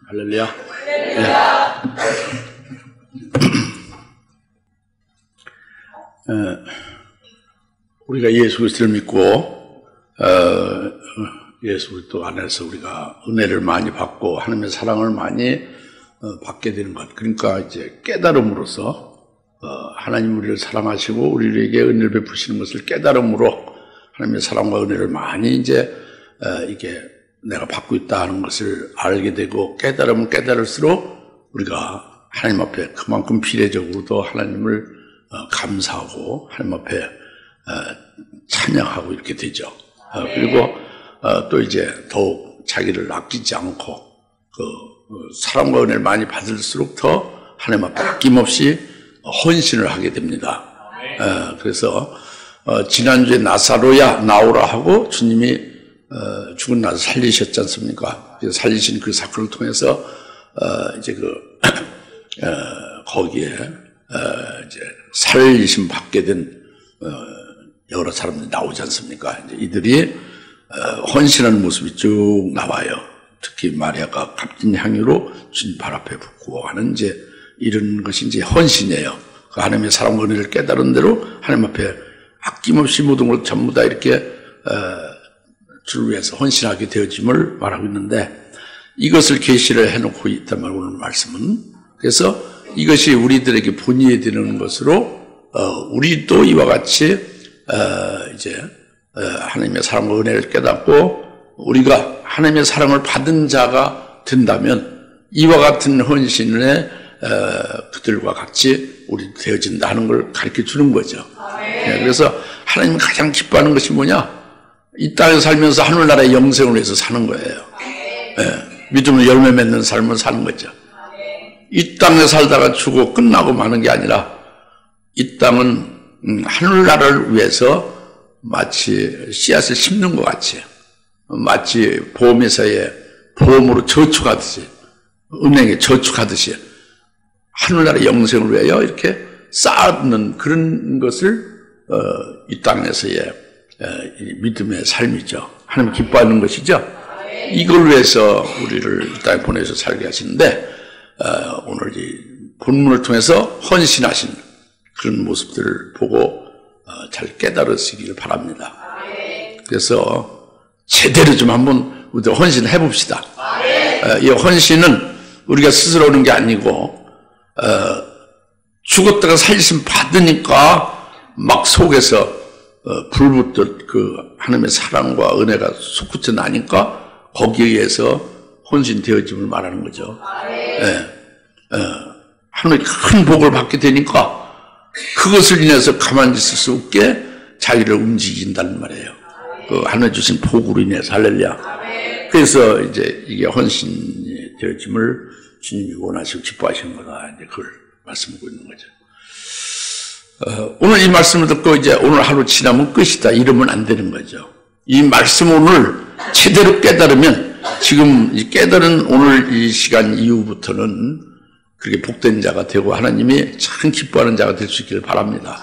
할렐루야. 우리가 예수 그리스도를 믿고 예수 그리스도 안에서 우리가 은혜를 많이 받고 하나님의 사랑을 많이 받게 되는 것. 그러니까 이제 깨달음으로써 하나님 우리를 사랑하시고 우리에게 은혜를 베푸시는 것을 깨달음으로 하나님의 사랑과 은혜를 많이 이제 이게 내가 받고 있다 하는 것을 알게 되고 깨달으면 깨달을수록 우리가 하나님 앞에 그만큼 비례적으로도 하나님을 감사하고 하나님 앞에 찬양하고 이렇게 되죠. 그리고 또 이제 더욱 자기를 아끼지 않고 그 사랑과 은혜를 많이 받을수록 더 하나님 앞에 아낌없이 헌신을 하게 됩니다. 그래서 지난주에 나사로야 나오라 하고 주님이 죽은 나서 살리셨지 않습니까? 살리신 그 사건을 통해서 이제 거기에 이제 살리심 받게 된 여러 사람들이 나오지 않습니까? 이제 이들이 헌신하는 모습이 쭉 나와요. 특히 마리아가 값진 향유로 주님 발 앞에 붓고 하는 이제 이런 것이 이제 헌신이에요. 그 하나님의 사랑과 은혜를 깨달은 대로 하나님 앞에 아낌없이 모든 걸 전부 다 이렇게 주를 위해서 헌신하게 되어짐을 말하고 있는데, 이것을 계시를 해놓고 있단 말이에요, 오늘 말씀은. 그래서 이것이 우리들에게 본의에 되는 것으로 우리도 이와 같이 이제 하나님의 사랑과 은혜를 깨닫고 우리가 하나님의 사랑을 받은 자가 된다면 이와 같은 헌신에 그들과 같이 우리 되어진다 하는 걸 가르쳐 주는 거죠. 그래서 하나님이 가장 기뻐하는 것이 뭐냐? 이 땅에 살면서 하늘나라의 영생을 위해서 사는 거예요. 믿음을 열매 맺는 삶을 사는 거죠. 이 땅에 살다가 죽고 끝나고 마는 게 아니라 이 땅은 하늘나라를 위해서 마치 씨앗을 심는 것 같이, 마치 보험회사에 보험으로 저축하듯이, 은행에 저축하듯이 하늘나라 영생을 위하여 이렇게 쌓는 그런 것을 이 땅에서의 믿음의 삶이죠. 하나님 기뻐하는 것이죠. 이걸 위해서 우리를 이 땅에 보내서 살게 하시는데 오늘 이 본문을 통해서 헌신하신 그런 모습들을 보고 잘 깨달으시기를 바랍니다. 그래서 제대로 좀 한번 우리가 헌신을 해봅시다. 이 헌신은 우리가 스스로 오는 게 아니고 죽었다가 살리심 받으니까 막 속에서 불붙듯 그 하나님의 사랑과 은혜가 솟구쳐 나니까 거기에 의해서 헌신되어짐을 말하는 거죠. 하나님의 큰 복을 받게 되니까 그것을 인해서 가만히 있을 수 없게 자기를 움직인다는 말이에요. 그 하나님 주신 복으로 인해서. 할렐루야. 그래서 이제 이게 헌신이 되어짐을 주님이 원하시고 기뻐하시는 거다. 이제 그걸 말씀하고 있는 거죠. 오늘 이 말씀을 듣고 이제 오늘 하루 지나면 끝이다 이러면 안 되는 거죠. 이 말씀 오늘 제대로 깨달으면 지금 이 깨달은 오늘 이 시간 이후부터는 그렇게 복된 자가 되고 하나님이 참 기뻐하는 자가 될 수 있기를 바랍니다.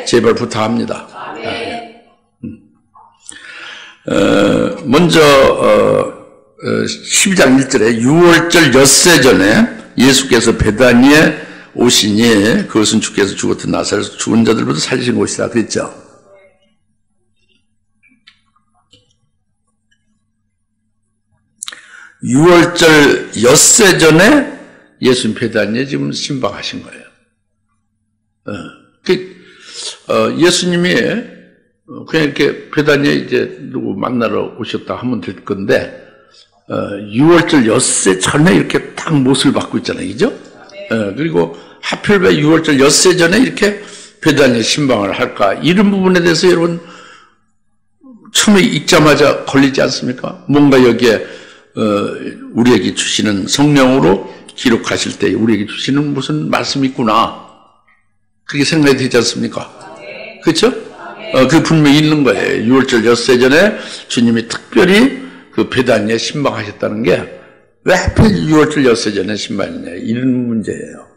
제발 부탁합니다. 먼저 12장 1절에 6월절 엿새 전에 예수께서 베다니에 오시니 그것은 주께서 죽었던 나사렛에서 죽은 자들부터 살리신 곳이다 그랬죠. (6월절) 엿새 전에 예수님 베다니에 지금 신방하신 거예요. 예수님이 그냥 이렇게 베다니에 이제 누구 만나러 오셨다 하면 될 건데 6월절 엿새 전에 이렇게 딱 못을 받고 있잖아요, 그죠? 그리고 하필 왜 6월절 엿새 전에 이렇게 베다니에 신방을 할까? 이런 부분에 대해서 여러분 처음에 읽자마자 걸리지 않습니까? 뭔가 여기에 우리에게 주시는 성령으로 기록하실 때 우리에게 주시는 무슨 말씀이 있구나. 그렇게 생각이 되지 않습니까? 그렇죠? 그 분명히 있는 거예요. 6월절 엿새 전에 주님이 특별히 그 베다니에 신방하셨다는 게 왜 하필 6월절 엿새 전에 신방이냐 이런 문제예요.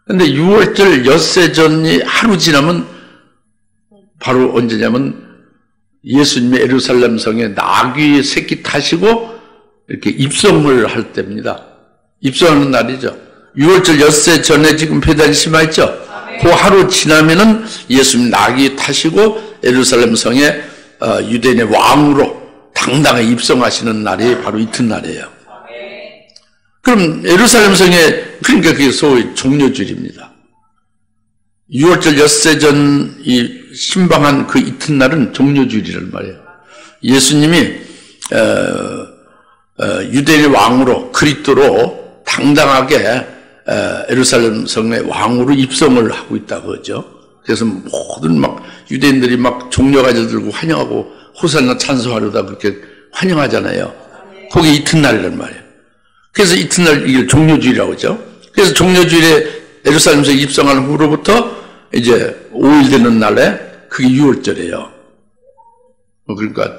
근데 6월절 엿새 전이 하루 지나면 바로 언제냐면 예수님이 예루살렘 성에 나귀 새끼 타시고 이렇게 입성을 할 때입니다. 입성하는 날이죠. 6월절 엿새 전에 지금 배단이 심하였죠. 그 하루 지나면은 예수님 나귀 타시고 예루살렘 성에 유대인의 왕으로 당당히 입성하시는 날이 바로 이튿날이에요. 그럼 예루살렘 성에, 그러니까 그게 소위 종려주일입니다. 6월절 엿새 전 이 신방한 그 이튿날은 종려주일이란 말이에요. 예수님이 유대인의 왕으로 그리스도로 당당하게 예루살렘 성의 왕으로 입성을 하고 있다 그러죠. 그래서 모든 막 유대인들이 막 종려가지를 들고 환영하고 호산나 찬송하려다 그렇게 환영하잖아요. 그게 이튿날이란 말이에요. 그래서 이튿날 이걸 종려주일이라고 하죠. 그래서 종려주일에 예루살렘 성에 입성한 후로부터 이제 5일 되는 날에 그게 6월절이에요. 그러니까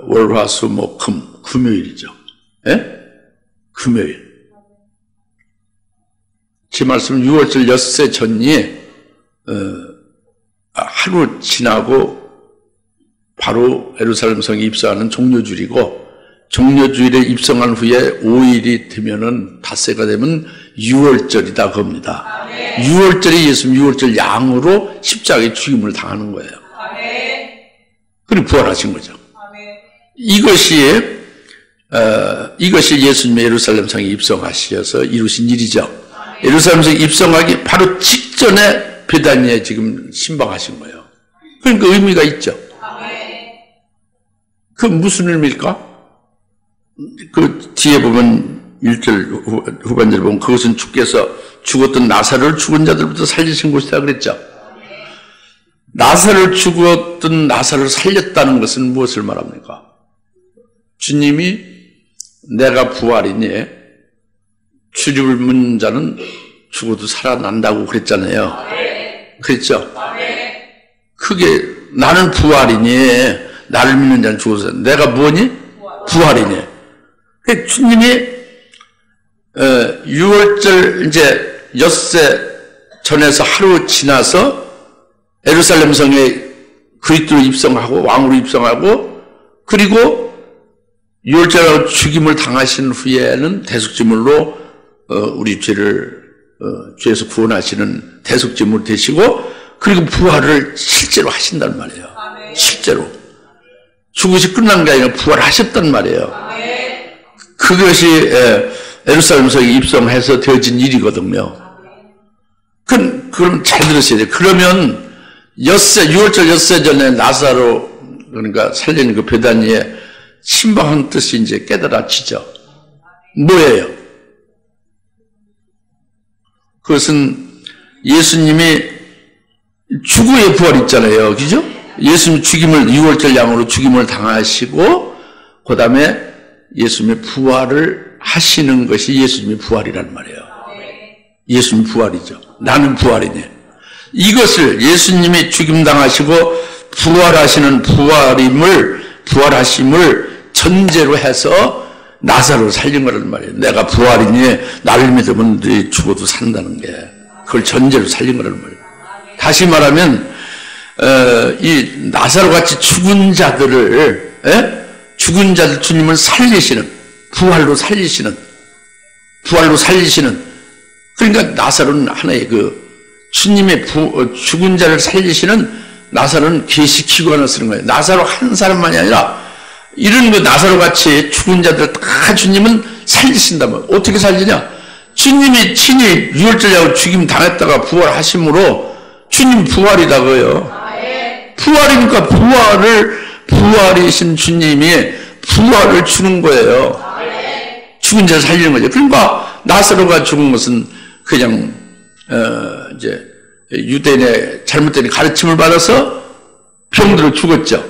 월, 화, 수, 목, 금, 금요일이죠. 예? 금요일. 제 말씀은 6월절 엿새 전이 하루 지나고 바로 예루살렘 성에 입성하는 종려주일이고, 종려주일에 입성한 후에 5일이 되면은 닷새가 되면 6월절이다 겁니다. 6월절에 예수님 6월절 양으로 십자가에 죽임을 당하는 거예요. 그리고 부활하신 거죠. 이것이 예수님의 예루살렘 성에 입성하셔서 이루신 일이죠. 예루살렘 성에 입성하기 바로 직전에 베다니에 지금 신방하신 거예요. 그러니까 의미가 있죠. 그 무슨 의미일까? 그 뒤에 보면 1절 후반절에 보면 그것은 주께서 죽었던 나사로를 죽은 자들부터 살리신 곳이다 그랬죠. 죽었던 나사로를 살렸다는 것은 무엇을 말합니까? 주님이 내가 부활이니 주님을 묻는 자는 죽어도 살아난다고 그랬잖아요. 그랬죠? 그게 나는 부활이니 나를 믿는 자는 죽어도 내가 뭐니? 부활이니. 주님이 6월절 이제 엿새 전에서 하루 지나서 예루살렘 성에 그리스도로 입성하고 왕으로 입성하고, 그리고 6월절 죽임을 당하신 후에는 대속제물로 우리 죄를 죄에서 구원하시는 대속제물 되시고, 그리고 부활을 실제로 하신단 말이에요. 실제로 죽으시 끝난 게 아니라 부활하셨단 말이에요. 그것이 예루살렘 성에 입성해서 되어진 일이거든요. 그럼 잘 들으셔야 돼요. 그러면 6월절 엿새 전에 나사로, 그러니까 살리는 그 베다니에 신방한 뜻이 이제 깨달아지죠. 뭐예요? 그것은 예수님이 죽음의 부활 있잖아요. 그죠? 예수님 6월절 양으로 죽임을 당하시고, 그 다음에 예수님의 부활을 하시는 것이 예수님의 부활이란 말이에요. 예수님 부활이죠. 나는 부활이네. 이것을 예수님이 죽임당하시고 부활하심을 전제로 해서 나사로를 살린 거란 말이에요. 내가 부활이니 나를 믿으면 너희 죽어도 산다는 게, 그걸 전제로 살린 거란 말이에요. 다시 말하면 이 나사로 같이 죽은 자들 주님을 살리시는, 부활로 살리시는, 그러니까 나사로는 하나의 주님의 죽은 자를 살리시는, 나사로는 계시키고 하나 쓰는 거예요. 나사로 한 사람만이 아니라 이런 나사로 같이 죽은 자들 다 주님은 살리신다면, 어떻게 살리냐? 주님이 친히 6월절하고 죽임 당했다가 부활하심으로 주님 부활이다고요. 부활이니까 부활이신 주님이 부활을 주는 거예요. 죽은 자를 살리는 거죠. 그러니까 나사로가 죽은 것은 그냥 이제 유대인의 잘못된 가르침을 받아서 병들어 죽었죠.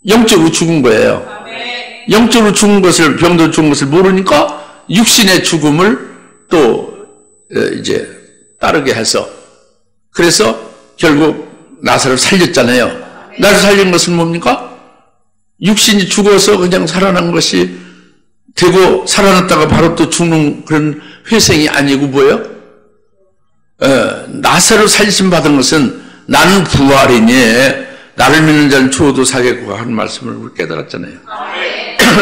영적으로 죽은 거예요. 영적으로 죽은 것을, 병들어 죽은 것을 모르니까 육신의 죽음을 또 이제 따르게 해서, 그래서 결국 나사로를 살렸잖아요. 나를 살린 것은 뭡니까? 육신이 죽어서 그냥 살아난 것이 되고, 살아났다가 바로 또 죽는 그런 회생이 아니고 뭐예요? 나사로 살리심 받은 것은 나는 부활이니 나를 믿는 자는 죽어도 살겠고 하는 말씀을 우리 깨달았잖아요.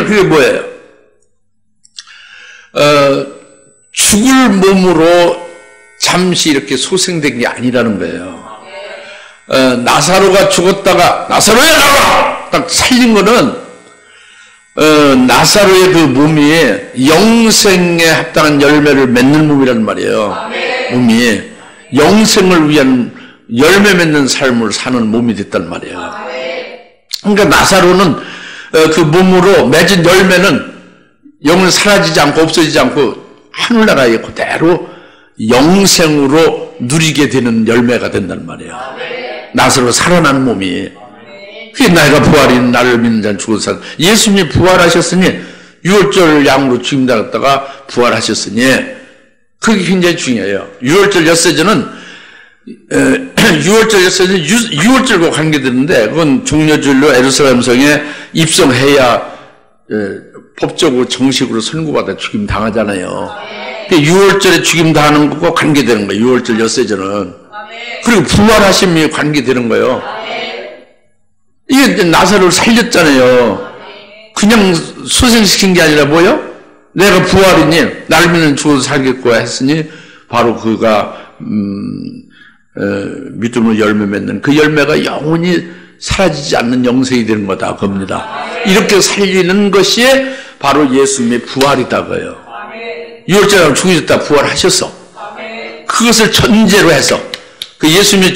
그게 뭐예요? 죽을 몸으로 잠시 이렇게 소생된 게 아니라는 거예요. 나사로가 죽었다가 나사로야 나와! 딱 살린 거는 나사로의 그 몸이 영생에 합당한 열매를 맺는 몸이란 말이에요. 몸이 영생을 위한 열매 맺는 삶을 사는 몸이 됐단 말이에요. 그러니까 나사로는 그 몸으로 맺은 열매는 영은 사라지지 않고 없어지지 않고 하늘나라에 그대로 영생으로 누리게 되는 열매가 된단 말이에요. 나사로 살아난 몸이. 그게 내가 부활인 나를 믿는 자는 죽어도 살. 예수님이 부활하셨으니 6월절 양으로 죽임당했다가 부활하셨으니 그게 굉장히 중요해요. 6월절 엿새전은 6월절 엿새전은 6월절과 관계되는데 그건 종려주일로 예루살렘 성에 입성해야 법적으로 정식으로 선고받아 죽임당하잖아요. 6월절에 죽임당하는 것과 관계되는 거예요. 6월절 엿새전은. 그리고 부활하심이 관계되는 거예요. 이게 나사로를 살렸잖아요. 그냥 소생시킨 게 아니라 뭐요? 내가 부활이니 나를 믿는 죽어도 살겠고 했으니 바로 그가 믿음으로 열매 맺는 그 열매가 영원히 사라지지 않는 영생이 되는 거다 겁니다. 이렇게 살리는 것이 바로 예수님의 부활이다 그래요. 6월절에 죽으셨다 부활하셨어. 그것을 전제로 해서 그 예수님이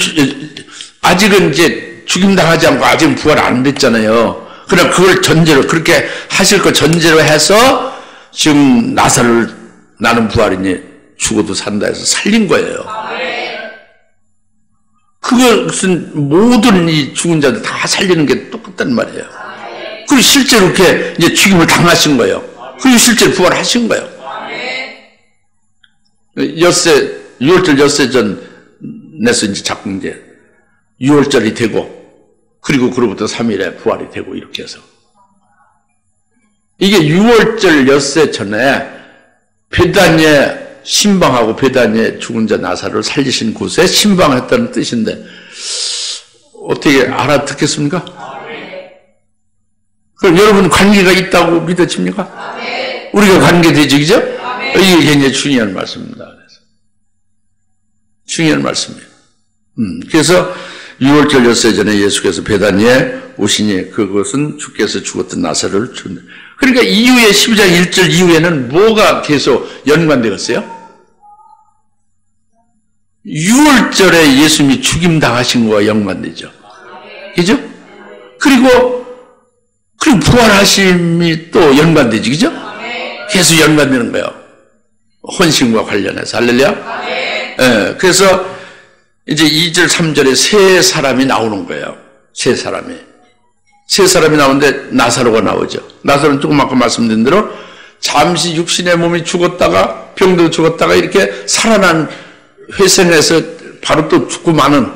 아직은 이제 죽임당하지 않고 아직은 부활 안 됐잖아요. 그러나 그걸 전제로 그렇게 하실 거 전제로 해서 지금 나사로를 나는 부활이니 죽어도 산다 해서 살린 거예요. 그것은 모든 이 죽은 자들 다 살리는 게 똑같단 말이에요. 그리고 실제로 이렇게 이제 죽임을 당하신 거예요. 그리고 실제로 부활하신 거예요. 엿새 6월절 엿새전에서 이제 자꾸 이제 6월절이 되고 그리고 그로부터 3일에 부활이 되고 이렇게 해서 이게 6월절 엿새 전에 베다니에 신방하고 베다니에 죽은 자 나사로를 살리신 곳에 신방했다는 뜻인데 어떻게 알아듣겠습니까? 그럼 여러분 관계가 있다고 믿어집니까? 우리가 관계되죠, 그죠? 이게 굉장히 중요한 말씀입니다. 그래서. 중요한 말씀이에요. 그래서 6월절 엿새 전에 예수께서 베다니에 오시니 그것은 주께서 죽었던 나사로를 죽는다. 그러니까 이후에 12장 1절 이후에는 뭐가 계속 연관되었어요? 6월절에 예수님이 죽임당하신 거와 연관되죠. 그죠? 그리고 부활하심이 또 연관되지, 그죠? 계속 연관되는 거예요. 혼신과 관련해서. 할렐루야? 예, 그래서 이제 2절, 3절에 세 사람이 나오는 거예요. 세 사람이 나오는데 나사로가 나오죠. 나사로는 조금 아까 말씀드린 대로 잠시 육신의 몸이 죽었다가 병도 죽었다가 이렇게 살아난 회생해서 바로 또 죽고 마는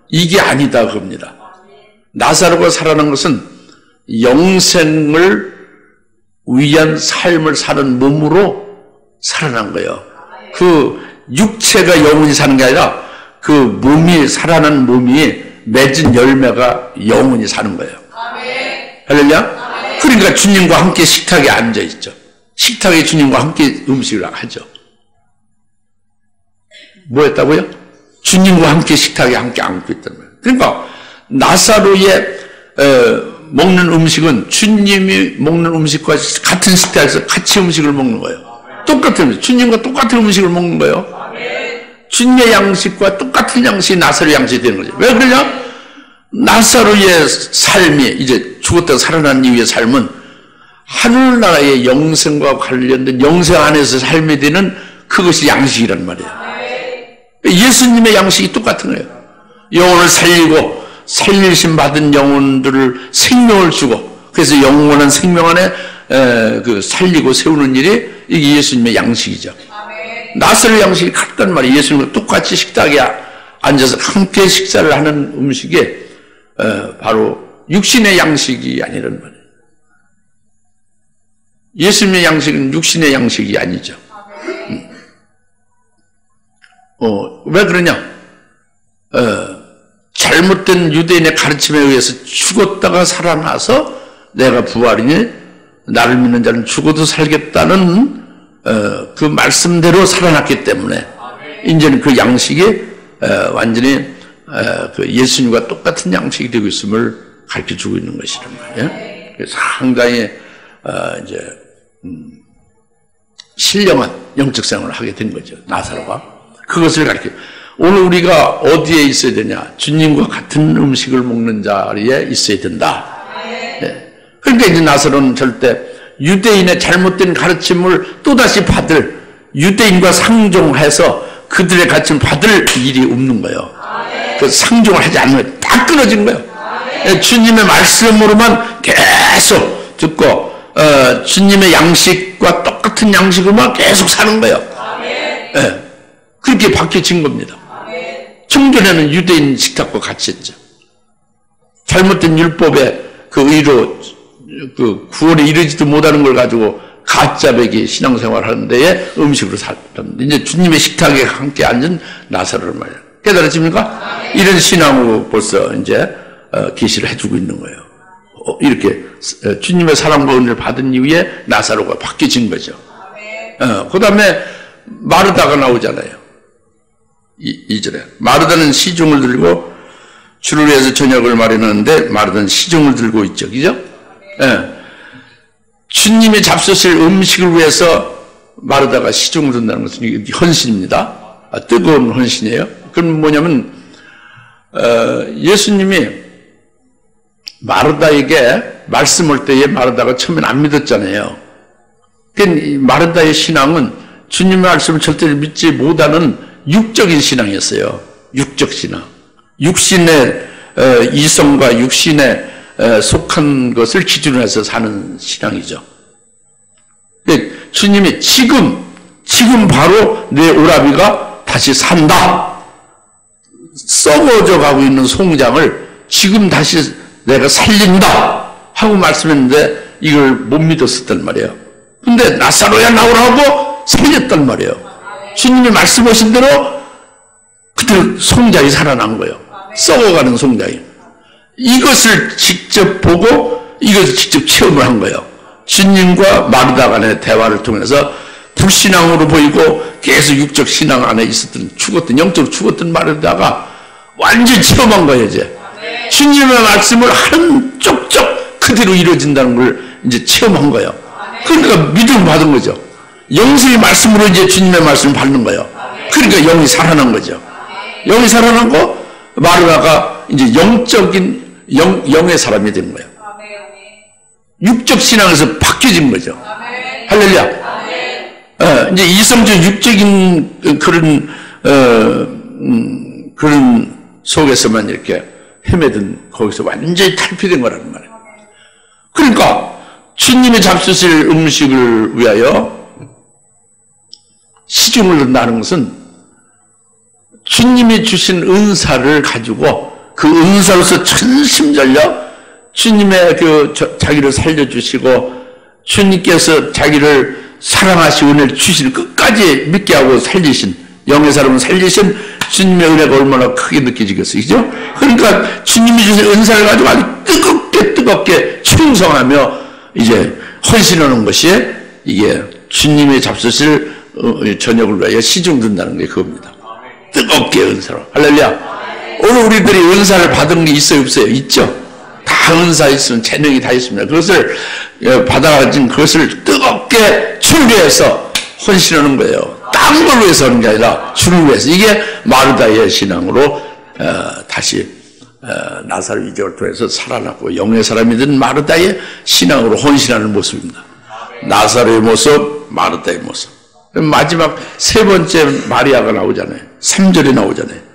이게 아니다 그겁니다. 나사로가 살아난 것은 영생을 위한 삶을 사는 몸으로 살아난 거예요. 그 육체가 영원히 사는 게 아니라 그 몸이 살아난 몸이 맺은 열매가 영원히 사는 거예요. 할렐루야? 그러니까 주님과 함께 식탁에 앉아 있죠. 식탁에 주님과 함께 음식을 하죠. 뭐 했다고요? 주님과 함께 식탁에 함께 앉고 있단 말이에요. 그러니까 나사로의 먹는 음식은 주님이 먹는 음식과 같은 식탁에서 같이 음식을 먹는 거예요. 똑같은 주님과 똑같은 음식을 먹는 거예요. 주님의 양식과 똑같은 양식이 나사로 양식이 되는 거죠. 왜 그러냐? 나사로의 삶이 이제 죽었다가 살아난 이후의 삶은 하늘나라의 영생과 관련된 영생 안에서 삶이 되는 그것이 양식이란 말이에요. 예수님의 양식이 똑같은 거예요. 영혼을 살리고 살리심 받은 영혼들을 생명을 주고 그래서 영원한 생명 안에 그 살리고 세우는 일이 이게 예수님의 양식이죠. 나사로 양식이 같단 말이에요. 예수님과 똑같이 식탁에 앉아서 함께 식사를 하는 음식이 바로 육신의 양식이 아니란 말이에요. 예수님의 양식은 육신의 양식이 아니죠. 왜 그러냐? 잘 잘못된 유대인의 가르침에 의해서 죽었다가 살아나서 내가 부활이니 나를 믿는 자는 죽어도 살겠다는 그 말씀대로 살아났기 때문에 이제는 그 양식이 완전히 그 예수님과 똑같은 양식이 되고 있음을 가르쳐주고 있는 것이란 말이에요. 그래서 상당히 이제 신령한 영적 생활을 하게 된 거죠. 나사로가 그것을 가르쳐. 오늘 우리가 어디에 있어야 되냐? 주님과 같은 음식을 먹는 자리에 있어야 된다. 네. 그러니까 이제 나사로는 절대 유대인의 잘못된 가르침을 또다시 받을, 유대인과 상종해서 그들의 가르침을 받을 일이 없는 거예요. 그 상종을 하지 않으면 다 끊어진 거예요. 주님의 말씀으로만 계속 듣고 주님의 양식과 똑같은 양식으로만 계속 사는 거예요. 네. 그렇게 바뀌어진 겁니다. 청전에는 유대인 식탁과 같이 했죠. 잘못된 율법의 그 의로 그 구원에 이르지도 못하는 걸 가지고 가짜배기 신앙생활 하는 데에 음식으로 살았는데 이제 주님의 식탁에 함께 앉은 나사로를 말이에요. 깨달아집니까? 이런 신앙으로 벌써 이제 계시를 해주고 있는 거예요. 이렇게 주님의 사랑과 은혜를 받은 이후에 나사로가 바뀌어진 거죠. 그 다음에 마르다가 나오잖아요. 2절에 마르다는 시중을 들고 주를 위해서 저녁을 마련하는데 마르다는 시중을 들고 있죠. 그죠? 주님이 잡수실 음식을 위해서 마르다가 시중을 든다는 것은 헌신입니다. 뜨거운 헌신이에요. 그건 뭐냐면 예수님이 마르다에게 말씀할 때에 마르다가 처음엔 안 믿었잖아요. 그러니까 마르다의 신앙은 주님의 말씀을 절대로 믿지 못하는 육적인 신앙이었어요. 육적 신앙. 육신의 이성과 육신에 속한 것을 기준으로 해서 사는 신앙이죠. 주님이 지금 바로 내 오라비가 다시 산다. 썩어져 가고 있는 송장을 지금 다시 내가 살린다 하고 말씀했는데 이걸 못 믿었었단 말이에요. 근데 나사로야 나오라고 살렸단 말이에요. 주님이 말씀하신 대로 그대로 송장이 살아난 거예요. 썩어가는 송장이. 이것을 직접 보고 이것을 직접 체험을 한 거예요. 주님과 마르다 간의 대화를 통해서 불신앙으로 보이고 계속 육적 신앙 안에 있었던 영적으로 죽었던 마르다가 완전히 체험한 거예요. 이제 주님의 말씀을 한 쪽쪽 그대로 이루어진다는 걸 이제 체험한 거예요. 그러니까 믿음을 받은 거죠. 영생의 말씀으로 이제 주님의 말씀을 받는 거예요. 그러니까 영이 살아난 거죠. 영이 살아나고 마르다가 이제 영적인 영의 사람이 된 거예요. 육적 신앙에서 바뀌어진 거죠. 할렐루야. 이제 이성적 육적인 그런 속에서만 이렇게 헤매든 거기서 완전히 탈피된 거라는 말이에요. 그러니까 주님이 잡수실 음식을 위하여 시중을 든다는 것은 주님이 주신 은사를 가지고 그 은사로서 전심전력 주님의 자기를 살려주시고 주님께서 자기를 사랑하시고 은혜를 주시는 끝까지 믿게 하고 살리신 영의 사람을 살리신 주님의 은혜가 얼마나 크게 느껴지겠어요. 그죠? 그러니까 주님이 주신 은사를 가지고 아주 뜨겁게 충성하며 이제 헌신하는 것이 이게 주님의 잡수실 저녁을 위하여 시중 든다는 게 그겁니다. 뜨겁게 은사로. 할렐루야. 오늘 우리들이 은사를 받은 게 있어요, 없어요? 있죠? 다 은사 있으면 재능이 다 있습니다. 그것을 받아가진 그것을 뜨겁게 주를 위해서 헌신하는 거예요. 딴 걸로 해서 하는 게 아니라 주를 위해서. 이게 마르다의 신앙으로 다시 나사로 이적을 통해서 살아났고 영의 사람이 된 마르다의 신앙으로 헌신하는 모습입니다. 나사로의 모습, 마르다의 모습. 마지막 세 번째 마리아가 나오잖아요. 3절에 나오잖아요.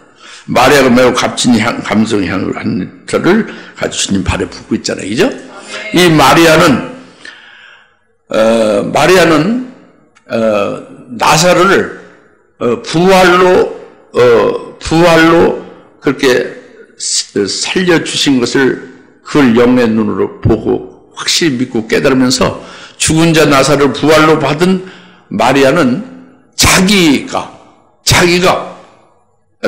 마리아가 매우 값진 감성향을 한 터를 가지고 주님 발에 붓고 있잖아요. 그죠? 이 마리아는 나사로를 부활로 그렇게 살려주신 것을 그걸 영의 눈으로 보고 확실히 믿고 깨달으면서 죽은 자 나사로를 부활로 받은 마리아는 자기가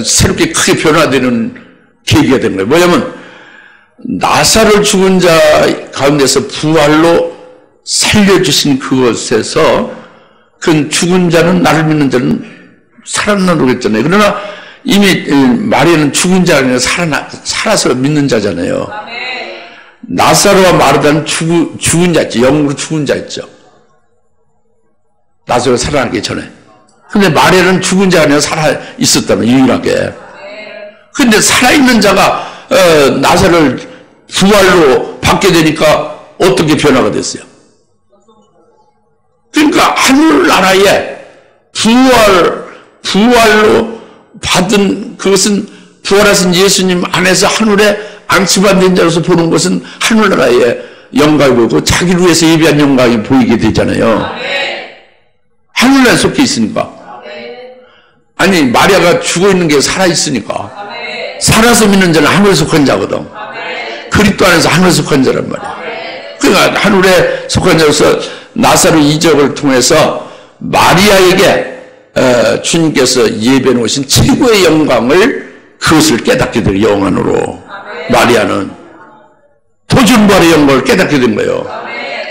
새롭게 크게 변화되는 계기가 된 거예요. 뭐냐면 나사로 죽은 자 가운데서 부활로 살려주신 그것에서 그 죽은 자는 나를 믿는 자는 살아난다고 했잖아요. 그러나 이미 마리아는 죽은 자가 아니라 살아서 믿는 자잖아요. 나사로와 마르다는 죽은 자 있죠. 영으로 죽은 자 있죠. 나사로가 살아나기 전에. 근데 마리아는 죽은 자가 아니라 살아 있었다면 유일하게. 근데 살아있는 자가 나사로를 부활로 받게 되니까 어떻게 변화가 됐어요? 그러니까 하늘나라에 부활로 받은 그것은 부활하신 예수님 안에서 하늘에 안수받는 자로서 보는 것은 하늘나라의 영광이 보이고 자기를 위해서 예비한 영광이 보이게 되잖아요. 하늘나라에 속해 있으니까. 아니 마리아가 죽어있는 게 살아있으니까. 살아서 믿는 자는 하늘에 속한 자거든. 그리스도 안에서 하늘에 속한 자란 말이야. 그러니까 하늘에 속한 자로서 나사로 이적을 통해서 마리아에게 주님께서 예배해 놓으신 최고의 영광을 그것을 깨닫게 될 영안으로 마리아는 도전부활의 영광을 깨닫게 된 거예요.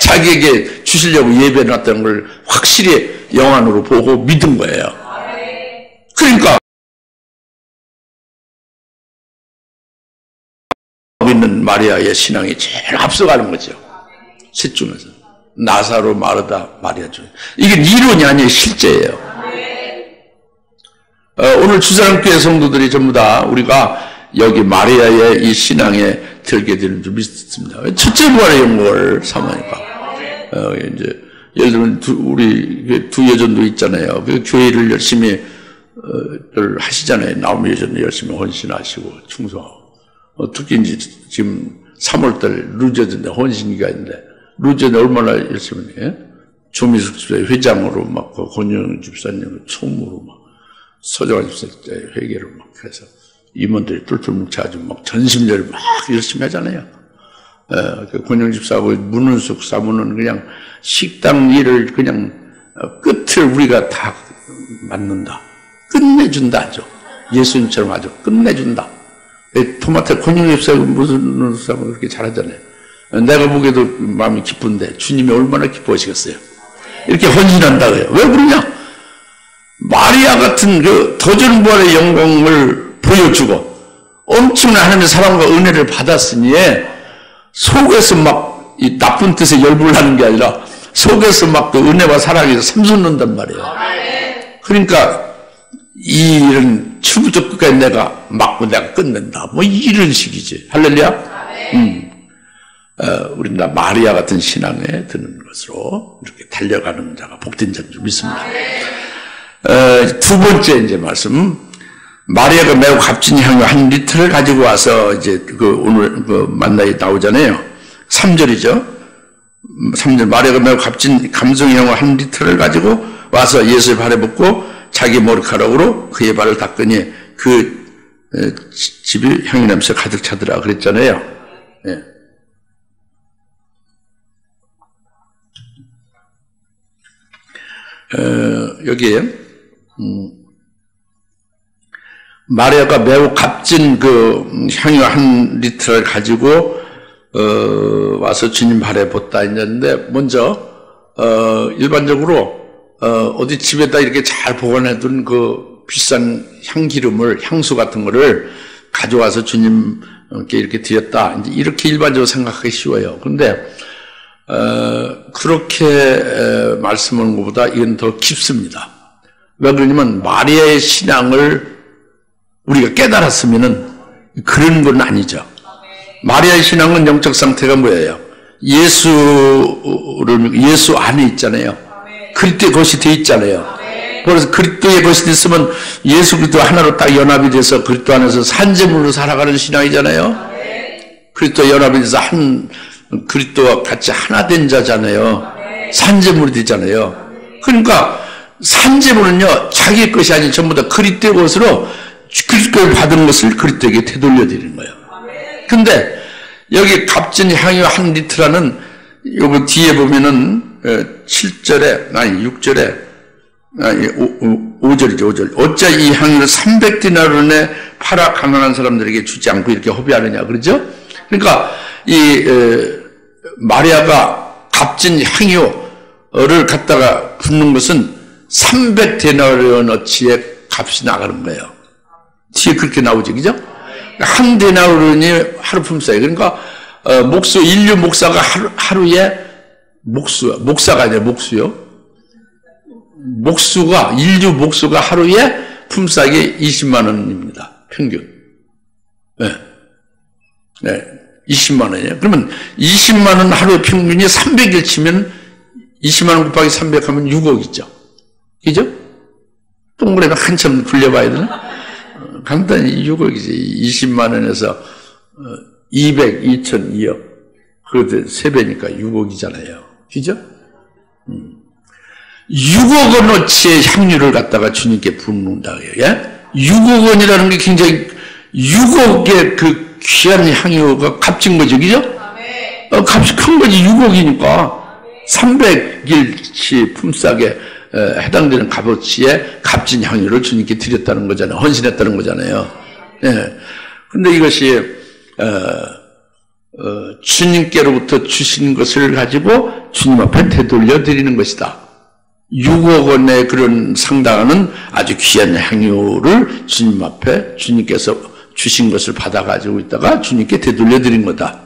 자기에게 주시려고 예배해 놨다는 걸 확실히 영안으로 보고 믿은 거예요. 그러니까 있는 마리아의 신앙이 제일 앞서가는 거죠. 셋 중에서 나사로, 마르다, 마리아 중 이게 이론이 아니에요. 실제예요. 오늘 주사랑교회 성도들이 전부 다 우리가 여기 마리아의 이 신앙에 들게 되는 줄 믿습니다. 첫째 부활의 영광을 삼으니까. 이제 예를 들면 우리 두 여전도 있잖아요. 그 교회를 열심히 하시잖아요. 나오미 여전도 열심히 헌신하시고 충성하고. 특히 이제 지금 3월달 루저든데 헌신기가 있는데 루저는 얼마나 열심히 해? 조미숙 집사 회장으로 막 권영 집사님 총무로 막 서정환 집사 회계를 막 해서 임원들이 똘똘 뭉쳐가지고 막 전심전을 막 열심히 하잖아요. 그 권영 집사하고 문은숙 사무는 그냥 식당 일을 그냥 끝을 우리가 다 맡는다. 끝내준다 아주. 예수님처럼 아주 끝내준다. 토마토 권영 집사하고 무슨 사람은 그렇게 잘하잖아요. 내가 보기에도 마음이 기쁜데 주님이 얼마나 기뻐하시겠어요. 이렇게 헌신한다고요. 왜 그러냐? 마리아 같은 그 도전부활의 영광을 보여주고 엄청난 하나님의 사랑과 은혜를 받았으니 속에서 막 이 나쁜 뜻에 열불을 하는 게 아니라 속에서 막 그 은혜와 사랑에서 샘솟는단 말이에요. 그러니까 이 일은 처음부터 끝까지 내가 막고 내가 끝낸다. 뭐 이런 식이지. 할렐루야? 우리는 다 마리아 같은 신앙에 드는 것으로 이렇게 달려가는 자가 복된 자인 줄 믿습니다. 두 번째 이제 말씀. 마리아가 매우 값진 향유 한 리터를 가지고 와서 이제 오늘 만나에 나오잖아요. 3절이죠. 3절 마리아가 매우 값진 감성 향유 한 리터를 가지고 와서 예수의 발에 붓고 자기 머리카락으로 그의 발을 닦으니 그 집이 향유 냄새 가득 차더라 그랬잖아요. 예. 여기에 마리아가 매우 값진 그 향유 한 리터를 가지고 와서 주님 발에 붓다 했는데 먼저 일반적으로 어디 집에다 이렇게 잘 보관해둔 그 비싼 향기름을 향수 같은 거를 가져와서 주님께 이렇게 드렸다. 이렇게 일반적으로 생각하기 쉬워요. 그런데 그렇게 말씀하는 것보다 이건 더 깊습니다. 왜 그러냐면 마리아의 신앙을 우리가 깨달았으면은 그런 건 아니죠. 마리아의 신앙은 영적 상태가 뭐예요? 예수 안에 있잖아요. 그리스도의 것이 돼 있잖아요. 그래서 그리스도의 것이 됐으면 예수 그리스도 하나로 딱 연합이 돼서 그리스도 안에서 산재물로 살아가는 신앙이잖아요. 그리스도 연합이 돼서 그리스도와 같이 하나 된 자잖아요. 산재물이 되잖아요. 그러니까 산재물은요 자기의 것이 아닌 전부 다 그리스도의 것으로 그리스도를 받은 것을 그리스도에게 되돌려 드리는 거예요. 근데 여기 값진 향유 한 리터라는 여기 뒤에 보면은 7절에 아니 6절에 5절이죠, 5절. 어째 이 향유를 300디나론에 팔아 가난한 사람들에게 주지 않고 이렇게 허비하느냐, 그러죠? 그러니까, 마리아가 값진 향유를 갖다가 붓는 것은 300데나리온어치의 값이 나가는 거예요. 뒤에 그렇게 나오죠, 그죠? 한 데나리온이 하루 품삯이에요. 그러니까, 인류 목사가 하루에 목사가 아니라 목수요. 인류 목수가 하루에 품삯이 20만 원입니다. 평균. 네. 20만 원이에요. 그러면 20만 원 하루에 평균이 300일 치면 20만 원 곱하기 300 하면 6억이죠. 그죠? 동그라미 한참 굴려봐야 되나? 간단히 6억이지. 20만 원에서 200, 2천, 2억. 그것도 3배니까 6억이잖아요. 그죠? 6억 원어치의 향유를 갖다가 주님께 붓는다고요. 예? 6억 원이라는 게 굉장히 6억의 그 귀한 향유가 값진 거죠. 그죠? 값이 큰 거지. 6억이니까 300일치 품삯에 해당되는 값어치의 값진 향유를 주님께 드렸다는 거잖아요. 헌신했다는 거잖아요. 예. 근데 이것이 주님께로부터 주신 것을 가지고 주님 앞에 되돌려 드리는 것이다. 6억 원의 그런 상당한 아주 귀한 향유를 주님 앞에 주님께서 주신 것을 받아가지고 있다가 주님께 되돌려 드린 거다.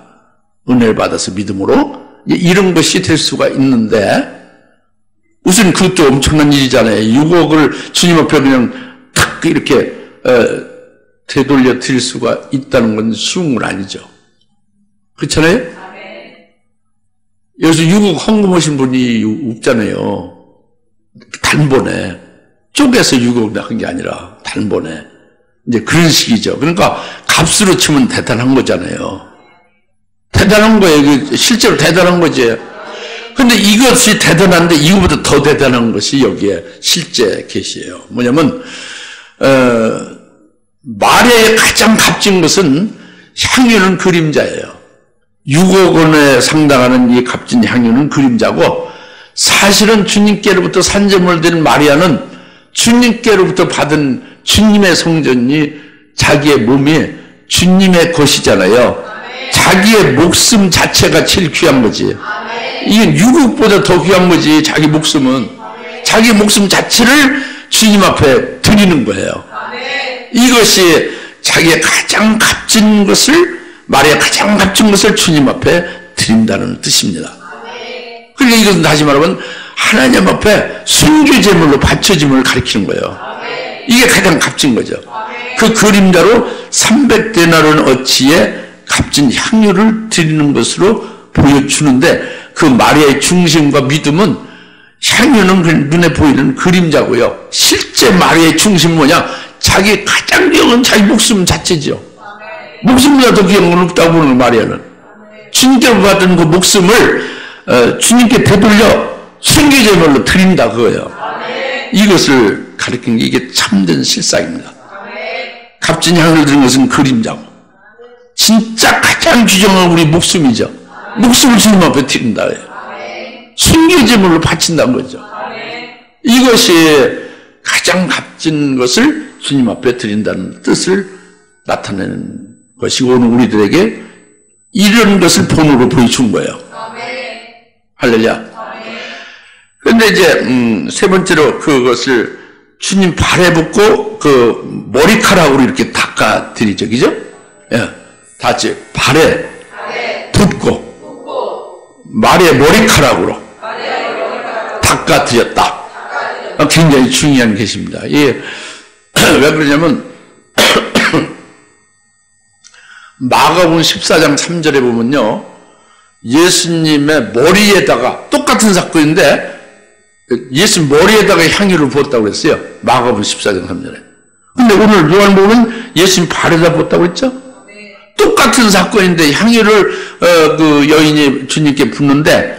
은혜를 받아서 믿음으로 이런 것이 될 수가 있는데 우선 그것도 엄청난 일이잖아요. 6억을 주님 앞에 그냥 탁 이렇게 되돌려 드릴 수가 있다는 건 쉬운 건 아니죠. 그렇잖아요? 여기서 6억 헌금하신 분이 없잖아요. 단번에 쪼개서 6억 한 게 아니라 단번에 이제 그런 식이죠. 그러니까 값으로 치면 대단한 거잖아요. 대단한 거예요. 실제로 대단한 거지. 근데 이것이 대단한데 이거보다 더 대단한 것이 여기에 실제 계시예요. 뭐냐면 마리아의 가장 값진 것은 향유는 그림자예요. 6억 원에 상당하는 이 값진 향유는 그림자고 사실은 주님께로부터 산재물 된 마리아는 주님께로부터 받은 주님의 성전이 자기의 몸이 주님의 것이잖아요. 자기의 목숨 자체가 제일 귀한 거지. 이게 6억보다 더 귀한 거지. 자기 목숨은. 자기 목숨 자체를 주님 앞에 드리는 거예요. 이것이 자기의 가장 값진 것을 마리아 가장 값진 것을 주님 앞에 드린다는 뜻입니다. 그러니까 이것은 다시 말하면 하나님 앞에 순교제물로 바쳐짐을 가리키는 거예요. 이게 가장 값진 거죠. 그 그림자로 300데나리온 어치의 값진 향유를 드리는 것으로 보여주는데 그 마리아의 중심과 믿음은 향유는 눈에 보이는 그림자고요. 실제 마리아의 중심은 뭐냐? 자기 가장 귀한 자기 목숨 자체죠. 목숨보다 더 귀한 건 없다고 보는 마리아는. 주님께 받은 그 목숨을 주님께 되돌려 순교제물로 드린다 그거예요. 이것을 가리키는 게 이게 참된 실상입니다. 값진 향을 드린 것은 그림자고 진짜 가장 귀중한 우리 목숨이죠. 목숨을 주님 앞에 드린다. 순교제물로 바친다는 거죠. 이것이 가장 값진 것을 주님 앞에 드린다는 뜻을 나타내는 것이고 오늘 우리들에게 이런 것을 본으로 보여준 거예요. 할렐루야. 그런데 이제 세 번째로 그것을 주님 발에 붓고 그 머리카락으로 이렇게 닦아 드리죠. 그죠? 예. 다시 발에 붓고 마리아의 머리카락으로 닦아 드렸다. 굉장히 중요한 것입니다. 예. 왜 그러냐면 마가복음 14장 3절에 보면요. 예수님의 머리에다가 똑같은 사건인데 예수 머리에다가 향유를 부었다고 그랬어요. 마가복음 14장 3절에. 근데 오늘 요한복음은 예수님 발에다 부었다고 했죠? 똑같은 사건인데 향유를 그 여인이 주님께 붓는데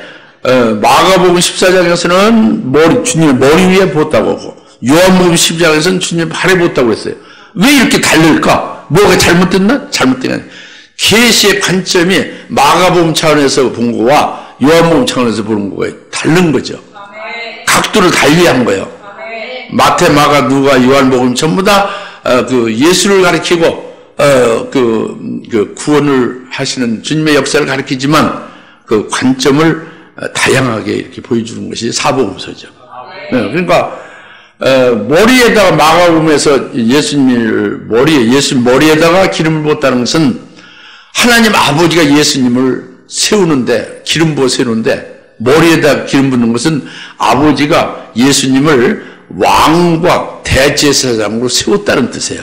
마가복음 14장에서는 주님의 머리 위에 부었다고 하고 요한복음 12장에서는 주님의 발에 부었다고 했어요. 왜 이렇게 다를까? 뭐가 잘못됐나? 잘못된 게 아니라 계시의 관점이 마가복음 차원에서 본 거와 요한복음 차원에서 보는 거가 다른 거죠. 각도를 달리한 거예요. 마태, 마가, 누가, 요한복음 전부 다 그 예수를 가리키고 그 구원을 하시는 주님의 역사를 가리키지만 그 관점을 다양하게 이렇게 보여주는 것이 사복음서죠. 그러니까 머리에다가 마가복음에서 예수님 머리에다가 기름을 부었다는 것은 하나님 아버지가 예수님을 세우는데 기름 부어 세우는데 머리에다 기름 붓는 것은 아버지가 예수님을 왕과 대제사장으로 세웠다는 뜻이에요.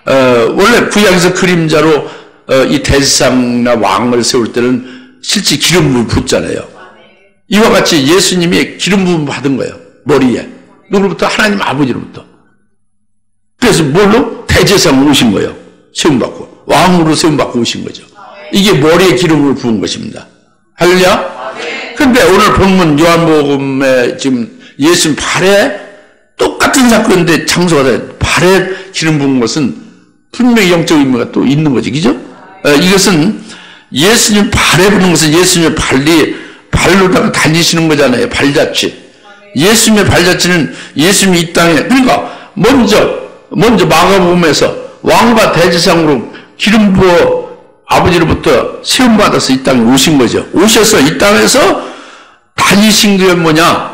원래 구약에서 그림자로 이 대제사장이나 왕을 세울 때는 실제 기름을 붓잖아요. 이와 같이 예수님이 기름 부음 받은 거예요. 머리에. 누구로부터? 하나님 아버지로부터. 그래서 뭘로? 대제사장으로 오신 거예요. 세움받고. 왕으로 세움받고 오신 거죠. 이게 머리에 기름을 부은 것입니다. 할렐루야? 그런데 오늘 본문 요한복음에 지금 예수님 발에 똑같은 사건인데 장소가 돼. 발에 기름 부은 것은 분명히 영적 의미가 또 있는 거지. 그죠? 이것은 예수님 발에 부는 것은 예수님의 발로다가 다니시는 거잖아요. 발자취. 예수님의 발자취는 예수님이 이 땅에, 그러니까 먼저 마가복음에서 왕과 대제사장으로 기름 부어 아버지로부터 세움받아서 이 땅에 오신 거죠. 오셔서 이 땅에서 다니신 게 뭐냐?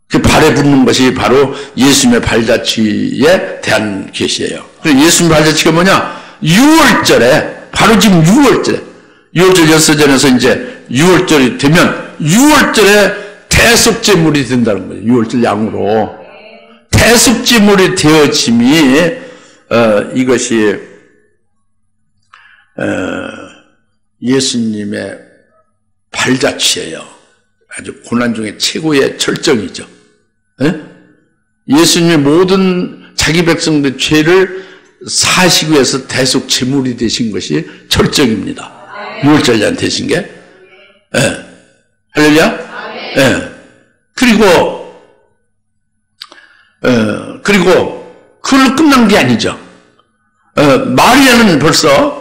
그 발에 붙는 것이 바로 예수님의 발자취에 대한 계시예요. 예수님의 발자취가 뭐냐? 6월절에, 바로 지금 6월절에, 6월절 역사전에서 이제 6월절이 되면 6월절에 대속제물이 된다는 거예요. 6월절 양으로. 대속제물이 되어짐이, 이것이, 예수님의 발자취예요. 아주 고난 중에 최고의 절정이죠. 예수님의 모든 자기 백성들의 죄를 사시기 위해서 대속 제물이 되신 것이 절정입니다. 6월절에 되신 게. 할렐루야? 그리고 그걸로 끝난 게 아니죠. 마리아는 벌써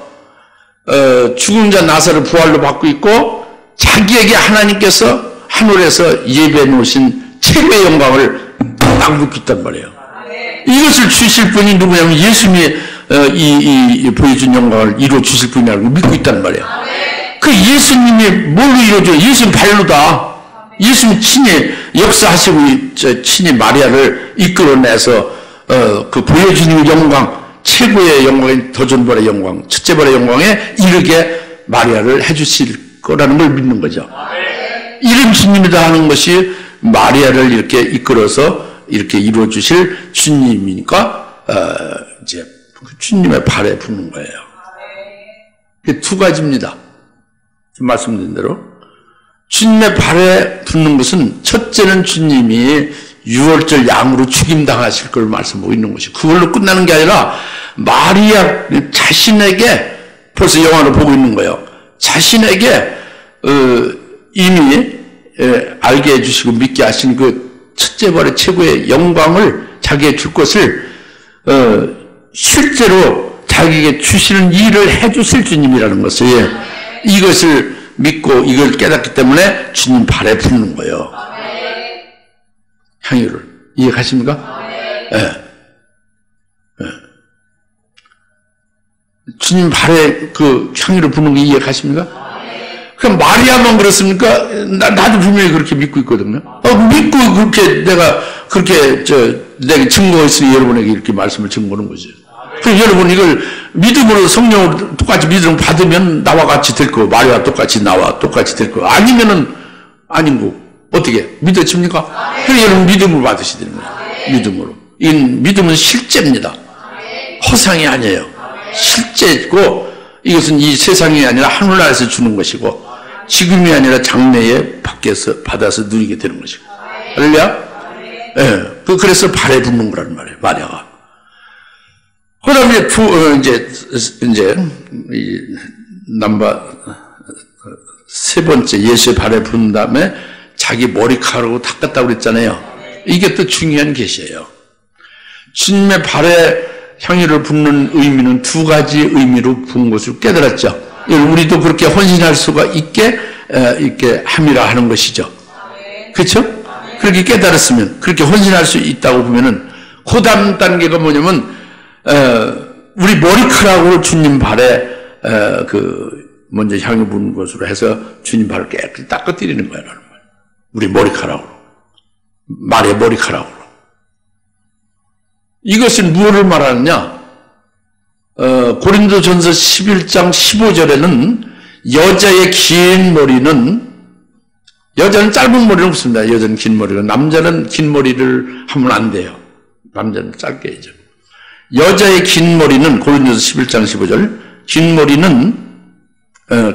죽은 자 나사를 부활로 받고 있고 자기에게 하나님께서 하늘에서 예배해 놓으신 최고의 영광을 딱 묻고 있단 말이에요. 이것을 주실 분이 누구냐면 예수님이 보여준 영광을 이루어 주실 분이라고 믿고 있단 말이에요. 그 예수님이 뭘로 이루어줘요? 예수님 발로다. 예수님 친히 역사하시고 친히 마리아를 이끌어내서 그 보여주는 영광, 최고의 영광인 더존벌의 영광, 첫째벌의 영광에 이르게 마리아를 해주실 거라는 걸 믿는 거죠. 이런 주님이다 하는 것이 마리아를 이렇게 이끌어서 이렇게 이루어 주실 주님이니까 이제 주님의 발에 붙는 거예요. 그 두 가지입니다. 말씀드린 대로 주님의 발에 붙는 것은 첫째는 주님이 6월절 양으로 죽임당하실 걸 말씀하고 있는 것이 그걸로 끝나는 게 아니라 마리아 자신에게 벌써 영화를 보고 있는 거예요. 자신에게 이미 알게 해주시고 믿게 하신 그 첫째벌의 최고의 영광을 자기에게 줄 것을 실제로 자기에게 주시는 일을 해주실 주님이라는 것을 이것을 믿고 이걸 깨닫기 때문에 주님 발에 붙는 거예요. 향유를. 이해가십니까? 주님 발에 그 향유를 부는 거 이해가십니까? 그럼 마리아만 그렇습니까? 나도 분명히 그렇게 믿고 있거든요. 믿고 그렇게 내가 그렇게 내가 증거했으니 여러분에게 이렇게 말씀을 증거하는 거죠. 그럼 여러분 이걸 믿음으로 성령으로 똑같이 믿음 받으면 나와 같이 될 거, 마리아 똑같이 나와 똑같이 될 거. 아니면은 아닌 거. 어떻게 믿어집니까? 그래서 여러분 믿음으로 받으셔야 되는 거예요. 믿음으로. 이 믿음은 실제입니다. 허상이 아니에요. 실제고 이것은 이 세상이 아니라 하늘나라에서 주는 것이고 지금이 아니라 장래에 밖에서 받아서 누리게 되는 것이고. 할렐루야? 그래서 발에 붙는 거란 말이에요. 마리아가. 그 다음에 이제 세 번째 예수의 발에 붙은 다음에 자기 머리카락으로 닦았다고 그랬잖아요. 이게 또 중요한 계시예요. 주님의 발에 향유를 붓는 의미는 두 가지 의미로 부은 것을 깨달았죠. 우리도 그렇게 헌신할 수가 있게 함이라 하는 것이죠. 그렇죠? 그렇게 깨달았으면, 그렇게 헌신할 수 있다고 보면은, 그 다음 단계가 뭐냐면, 우리 머리카락으로 주님 발에, 먼저 향유 부는 것으로 해서 주님 발을 깨끗이 닦아드리는 거야, 라는 거야. 우리 머리카락으로. 말의 머리카락으로. 이것은 무엇을 말하느냐? 고린도전서 11장 15절에는 여자의 긴 머리는, 여자는 짧은 머리는 없습니다. 여자는 긴 머리가. 남자는 긴 머리를 하면 안 돼요. 남자는 짧게 해야죠. 여자의 긴 머리는, 고린도서 11장 15절, 긴 머리는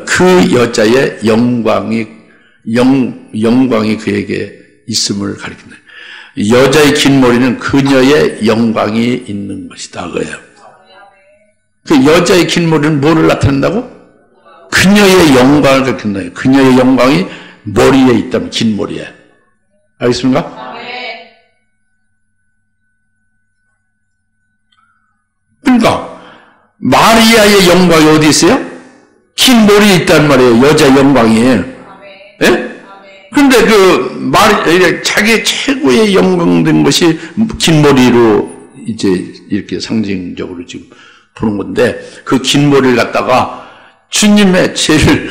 그 여자의 영광이 그에게 있음을 가리킨다. 여자의 긴 머리는 그녀의 영광이 있는 것이다. 그거예요. 그 여자의 긴 머리는 뭐를 나타낸다고? 그녀의 영광을 가리킨다. 그녀의 영광이 머리에 있다면, 긴 머리에. 알겠습니까? 그러니까 마리아의 영광이 어디 있어요? 긴 머리에 있단 말이에요. 여자 영광이. 예? 그런데 자기 최고의 영광된 것이 긴 머리로 이제 이렇게 상징적으로 지금 보는 건데, 그 긴 머리를 갖다가 주님의 제일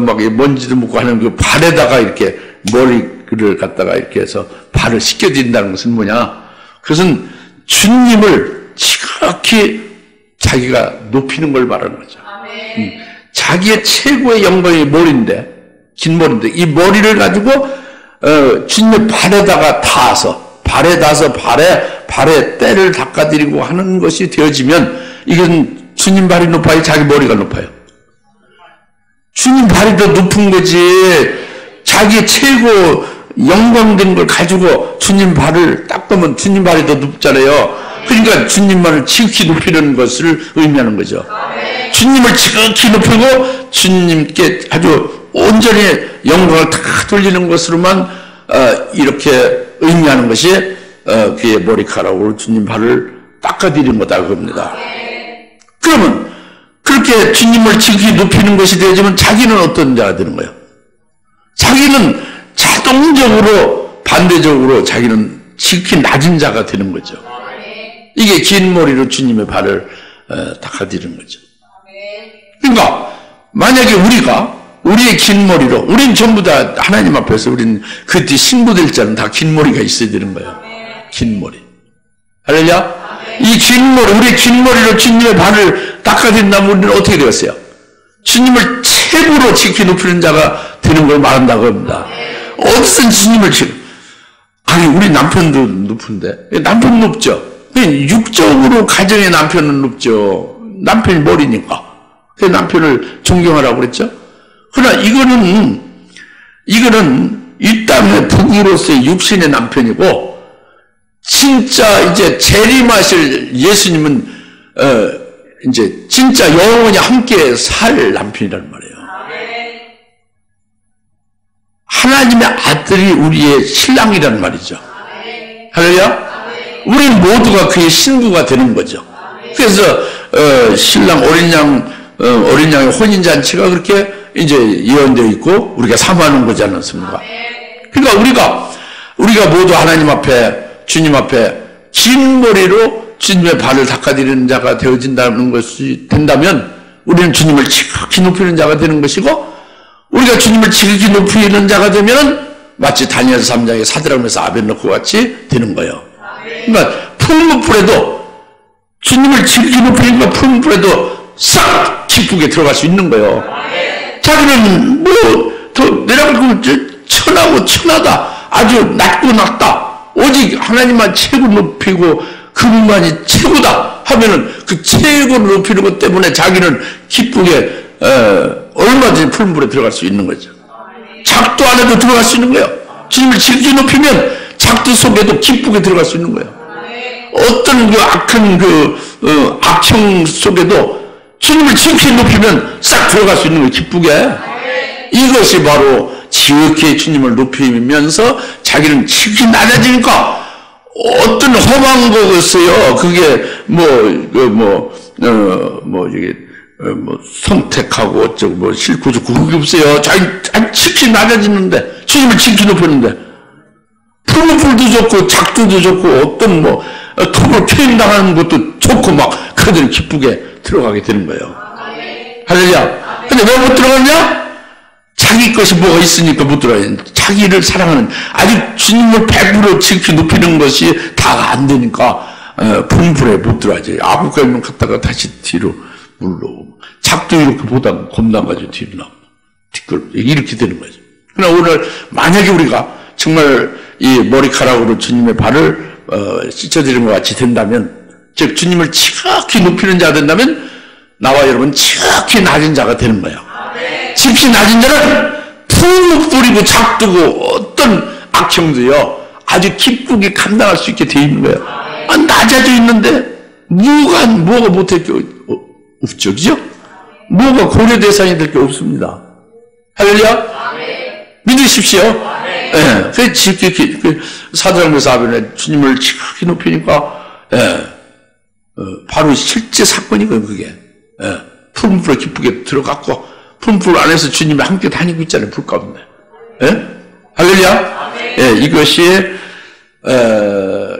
막 먼지도 묻고 하는 그 발에다가 이렇게 머리를 갖다가 이렇게 해서 발을 씻겨드린다는 것은 뭐냐? 그것은 주님을 지극히 자기가 높이는 걸 말하는 거죠. 자기의 최고의 영광이 머리인데, 긴 머리인데, 이 머리를 가지고 주님의 발에다가 닿아서 발에 때를 닦아드리고 하는 것이 되어지면, 이건 주님 발이 높아요, 자기 머리가 높아요? 주님 발이 더 높은 거지. 자기 최고 영광된 걸 가지고 주님 발을 닦으면 주님 발이 더 높잖아요. 그러니까 주님만을 지극히 높이는 것을 의미하는 거죠. 주님을 지극히 높이고 주님께 아주 온전히 영광을 다 돌리는 것으로만 이렇게 의미하는 것이 그의 머리카락으로 주님 발을 닦아드리는 거다 그겁니다. 그러면 그렇게 주님을 지극히 높이는 것이 되어지면 자기는 어떤 자가 되는 거예요? 자기는 자동적으로 반대적으로 자기는 지극히 낮은 자가 되는 거죠. 이게 긴 머리로 주님의 발을 닦아드리는 거죠. 그러니까 만약에 우리의 긴 머리로, 우린 전부 다 하나님 앞에서 우린 그 뒤 신부될 자는 다 긴 머리가 있어야 되는 거예요. 긴 머리. 할렐루야? 이 긴 머리, 우리의 긴 머리로 주님의 발을 닦아드린다면 우리는 어떻게 되었어요? 주님을 최고로 지키 높이는 자가 되는 걸 말한다고 합니다. 어디서 주님을 아니, 우리 남편도 높은데. 남편 높죠? 육적으로 가정의 남편은 높죠. 남편이 머리니까. 그 남편을 존경하라고 그랬죠? 그러나 이거는 이 땅의 부부로서의 육신의 남편이고, 진짜 이제 재림하실 예수님은 이제 진짜 영원히 함께 살 남편이란 말이에요. 하나님의 아들이 우리의 신랑이란 말이죠. 할렐루야? 우리는 모두가 그의 신부가 되는 거죠. 그래서 신랑 어린 양의 혼인잔치가 그렇게 이제 예언되어 있고 우리가 사모하는 거지 않습니까? 그러니까 우리가 모두 하나님 앞에, 주님 앞에 긴 머리로 주님의 발을 닦아드리는 자가 되어진다는 것이 된다면 우리는 주님을 지극히 높이는 자가 되는 것이고, 우리가 주님을 지극히 높이는 자가 되면 마치 다니엘 3장의 사드락메사 아벳노고 같이 되는 거예요. 그러니까 푸른 불에도, 주님을 지극히 높이니까 푸른 불에도 싹 기쁘게 들어갈 수 있는 거예요. 자기는 더 내려가고 천하고 천하다, 아주 낮고 낮다, 오직 하나님만 최고 높이고 그분만이 최고다 하면은 그 최고를 높이는 것 때문에 자기는 기쁘게 얼마든지 푸른 불에 들어갈 수 있는 거죠. 작도 안에도 들어갈 수 있는 거예요. 주님을 지극히 높이면 작도 속에도 기쁘게 들어갈 수 있는 거예요. 어떤 그 악한 악형 속에도 주님을 지극히 높이면 싹 들어갈 수 있는 거예요. 기쁘게. 이것이 바로 지극히 주님을 높이면서 자기는 지극히 낮아지니까 어떤 험한 것이요, 그게 선택하고 어쩌고 싫고 좋고 그게 없어요. 자기 지극히 낮아지는데, 주님을 지극히 높였는데, 푸른 풀무불도 좋고 작두도 좋고 어떤 뭐 톱을 퇴임당하는 것도 좋고 막 그들이 기쁘게 들어가게 되는 거예요. 할렐루야. 근데 왜 못 들어갔냐? 자기 것이 뭐가 있으니까 못 들어가요. 자기를 사랑하는, 아직 주님을 100% 지키 높이는 것이 다가 안 되니까 풀무불에 못 들어가지. 아부갈면 갔다가 다시 뒤로 물러오고, 작두 이렇게 보다가 겁나가지고 뒤로 나오고 뒷걸 이렇게 되는 거죠. 그러나 오늘 만약에 우리가 정말 이 머리카락으로 주님의 발을 씻어드리는 것 같이 된다면, 즉 주님을 지극히 높이는 자가 된다면 나와 여러분 지극히 낮은 자가 되는 거예요. 지극히 낮은 자는 풀무불이고 작두고 어떤 악형도요 아주 기쁘게 감당할 수 있게 되어 있는 거예요. 낮아져 있는데 뭐가 못할 게 없죠, 그죠? 뭐가 고려 대상이 될 게 없습니다. 할렐루야. 믿으십시오. 예, 그 사도행전에서 하면 주님을 지극히 높이니까 바로 실제 사건이거든요. 그게 풀무불에 기쁘게 들어갔고 풀무불 안에서 주님이 함께 다니고 있잖아요. 불 가운데. 할렐루야. 이것이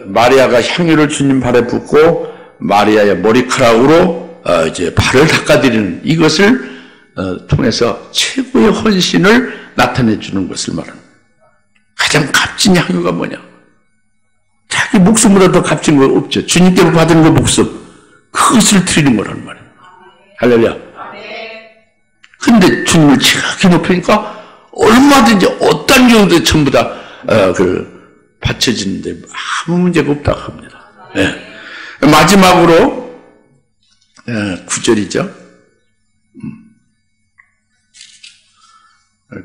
마리아가 향유를 주님 발에 붓고 마리아의 머리카락으로 이제 발을 닦아드리는 이것을 통해서 최고의 헌신을 나타내 주는 것을 말하는, 가장 값진 향유가 뭐냐? 자기 목숨보다 더 값진 거 없죠. 주님께로 받은 그 목숨, 그것을 드리는 거란 말이에요. 할렐루야. 근데 주님을 지극히 높이니까 얼마든지 어떤 경우도 전부 다 바쳐지는데 아무 문제가 없다고 합니다. 마지막으로 9절이죠.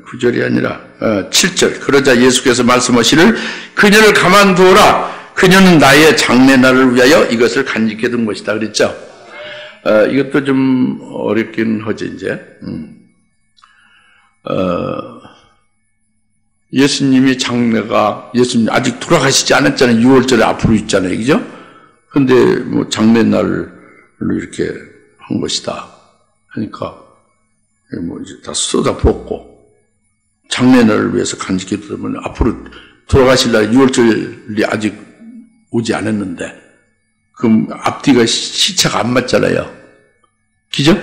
9절이 아니라 7절. 그러자 예수께서 말씀하시를 그녀를 가만두어라. 그녀는 나의 장래날을 위하여 이것을 간직해 둔 것이다. 그랬죠. 이것도 좀 어렵긴 하죠, 이제. 예수님이 예수님 아직 돌아가시지 않았잖아요. 6월절에 앞으로 있잖아요. 그죠? 근데 뭐 장래날로 이렇게 한 것이다. 하니까 뭐 이제 다 쏟아붓고 장래날을 위해서 간직해 두면 앞으로 돌아가실 날 6월절이 아직 오지 않았는데 그럼 앞뒤가 시차가 안 맞잖아요. 그죠?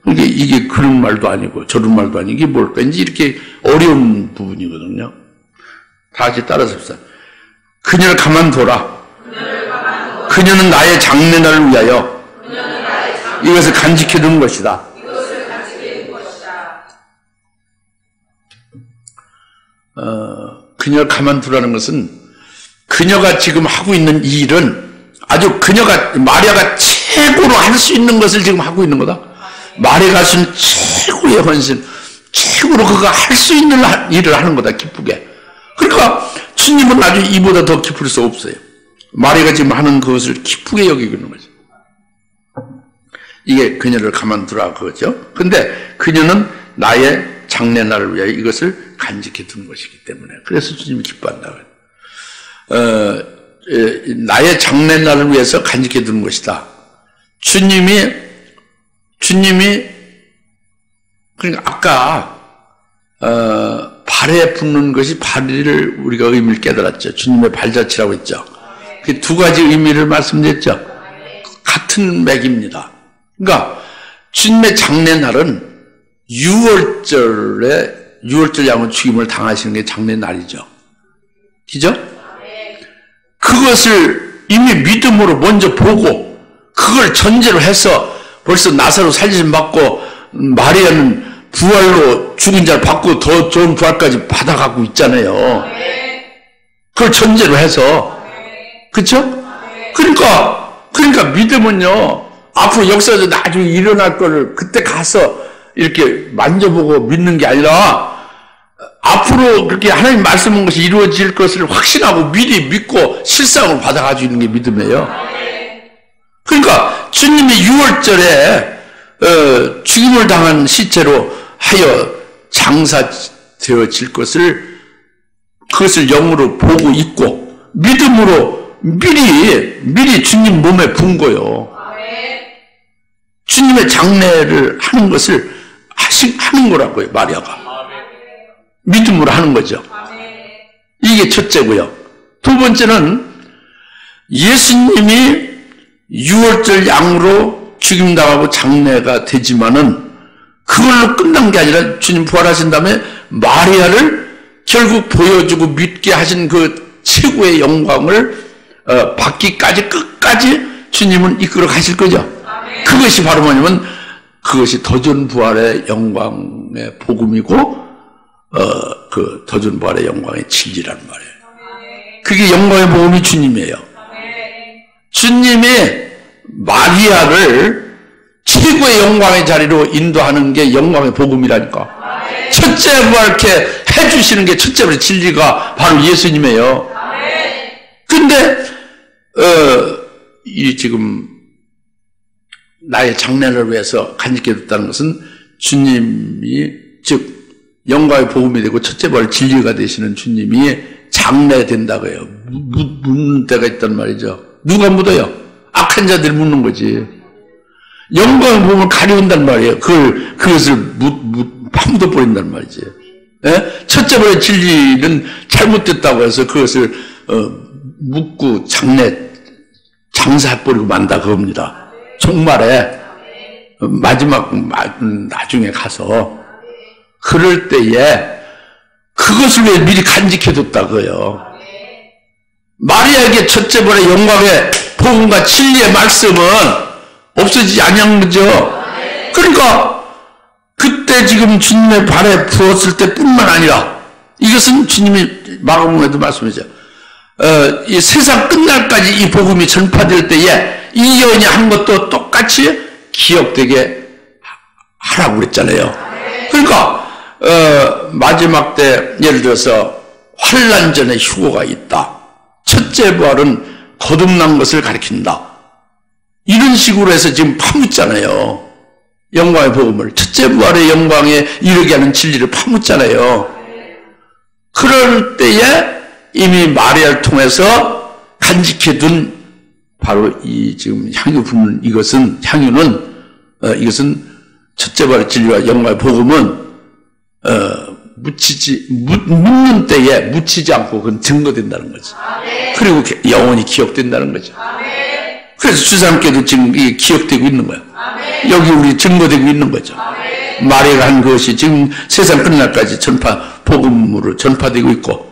그러니까 이게 그런 말도 아니고 저런 말도 아니고 이게 뭘까? 이제 이렇게 어려운 부분이거든요. 다 같이 따라서 합시다. 그녀를 가만둬라. 그녀는 나의 장래날을 위하여 이것을 간직해 두는 것이다. 그녀를 가만두라는 것은 그녀가 지금 하고 있는 이 일은 아주 마리아가 최고로 할 수 있는 것을 지금 하고 있는 거다. 마리아가 할 수 있는 최고의 헌신, 최고로 그가 할 수 있는 일을 하는 거다, 기쁘게. 그러니까 주님은 아주 이보다 더 기쁠 수 없어요. 마리아가 지금 하는 그것을 기쁘게 여기고 있는 거죠. 이게 그녀를 가만두라 그거죠. 근데 그녀는 나의 장래날을 위하여 이것을 간직해 둔 것이기 때문에 그래서 주님이 기뻐한다. 나의 장래날을 위해서 간직해 두는 것이다. 주님이 그러니까 아까 발에 붙는 것이 발을 우리가 의미를 깨달았죠. 주님의 발자취라고 했죠. 그 두 가지 의미를 말씀드렸죠. 같은 맥입니다. 그러니까 주님의 장래날은 6월절 양은 죽임을 당하시는 게 장래날이죠. 그죠? 그것을 이미 믿음으로 먼저 보고 그걸 전제로 해서 벌써 나사로 살리심 받고 마리아는 부활로 죽은 자를 받고 더 좋은 부활까지 받아가고 있잖아요. 그걸 전제로 해서. 그렇죠? 그러니까 믿음은요 앞으로 역사에서 나중에 일어날 거를 그때 가서 이렇게 만져보고 믿는 게 아니라 앞으로 그렇게 하나님 말씀한 것이 이루어질 것을 확신하고 미리 믿고 실상으로 받아가지고 있는 게 믿음이에요. 그러니까 주님이 6월절에 죽임을 당한 시체로 하여 장사되어질 그것을 영으로 보고 있고 믿음으로 미리 주님 몸에 분 거요. 주님의 장례를 하는 것을 하는 거라고요, 마리아가. 믿음으로 하는 거죠. 이게 첫째고요. 두 번째는 예수님이 6월절 양으로 죽임당하고 장례가 되지만은 그걸로 끝난 게 아니라 주님 부활하신 다음에 마리아를 결국 보여주고 믿게 하신 그 최고의 영광을 받기까지 끝까지 주님은 이끌어 가실 거죠. 아멘. 그것이 바로 뭐냐면 그것이 더전 부활의 영광의 복음이고 그 더전 부활의 영광의 진리란 말이에요. 아멘. 그게 영광의 복음이 주님이에요. 아멘. 주님이 마리아를 최고의 영광의 자리로 인도하는 게 영광의 복음이라니까. 아멘. 첫째 부활케 해주시는 게 첫째 부활의 진리가 바로 예수님이에요. 아멘. 근데 이 지금 나의 장례를 위해서 간직해 뒀다는 것은 주님이 즉 영광의 복음이 되고 첫째 부활 진리가 되시는 주님이 장례된다고 해요. 묻는 때가 있단 말이죠. 누가 묻어요? 악한 자들이 묻는 거지. 영광의 복음을 가려운단 말이에요. 그것을 파묻어 버린단 말이지. 예? 첫째 부활의 진리는 잘못됐다고 해서 그것을 묻고 장사해버리고 만다 그겁니다. 종말에 마지막 나중에 가서 그럴 때에 그것을 왜 미리 간직해뒀다고요. 마리아에게 첫째 번의 영광의 복음과 진리의 말씀은 없어지지 않은 거죠. 그러니까 그때 지금 주님의 발에 부었을 때뿐만 아니라 이것은 주님이 마가복음에도 말씀하죠. 이 세상 끝날까지 이 복음이 전파될 때에 이 여인이 한 것도 똑같이 기억되게 하라고 그랬잖아요. 그러니까 마지막 때 예를 들어서 환난 전에 휴거가 있다. 첫째 부활은 거듭난 것을 가리킨다. 이런 식으로 해서 지금 파묻잖아요. 영광의 복음을 첫째 부활의 영광에 이르게 하는 진리를 파묻잖아요. 그럴 때에 이미 마리아를 통해서 간직해둔 바로 이 지금 향유 품는 향유는 이것은 첫째 부활의 진리와 영광의 복음은 묻는 때에 묻히지 않고 그건 증거된다는 거지. 그리고 영원히 기억된다는 거죠. 그래서 주사님께도 지금 이게 기억되고 있는 거야. 여기 우리 증거되고 있는 거죠. 마리아가 한 것이 지금 세상 끝날까지 복음으로 전파되고 있고